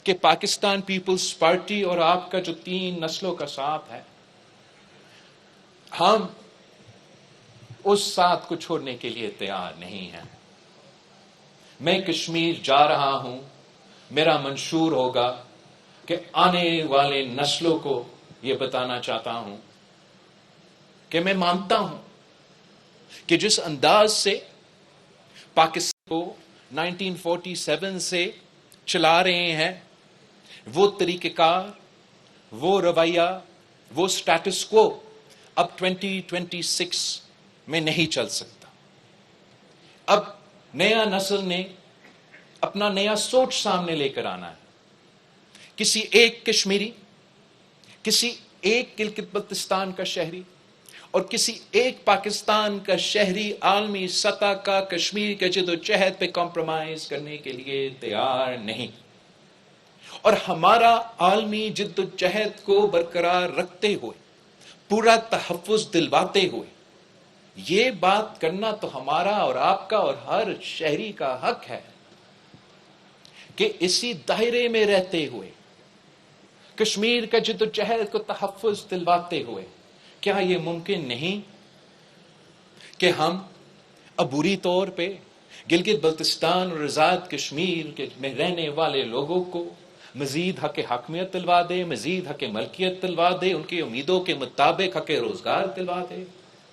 کہ Pakistan Peoples party اور آپ کا جو 3 نسلوں کا ساتھ ہے، ہم اس ساتھ کو چھوڑنے کے لیے تیار نہیں ہیں۔ میں کشمیر جا رہا ہوں، میرا منشور ہوگا کہ آنے والے نسلوں کو یہ بتانا چاہتا ہوں کہ میں مانتا ہوں کہ جس انداز سے پاکستان کو 1947 سے چلا رہے ہیں، وہ طریقہ کار، وہ رویہ، وہ سٹیٹس کو اب 2026 میں نہیں چل سکتا۔ اب نیا نسل نے اپنا نیا سوچ سامنے لے کر آنا ہے۔ کسی ایک کشمیری، کسی ایک گلگت بلتستان کا شہری اور کسی ایک پاکستان کا شہری عالمی سطح کا کشمیر کے جد و جہد پہ کمپرومائز کرنے کے لیے تیار نہیں، اور ہمارا عالمی جد و جہد کو برقرار رکھتے ہوئے، پورا تحفظ دلواتے ہوئے یہ بات کرنا تو ہمارا اور آپ کا اور ہر شہری کا حق ہے کہ اسی دائرے میں رہتے ہوئے، کشمیر کا جد و جہد کو تحفظ دلواتے ہوئے، کیا یہ ممکن نہیں کہ ہم عبوری طور پہ گلگت بلتستان اور آزاد کشمیر میں رہنے والے لوگوں کو مزید حق حاکمیت دلوا دے، مزید حق ملکیت دلوا دے، ان کی امیدوں کے مطابق حق روزگار دلوا دے؟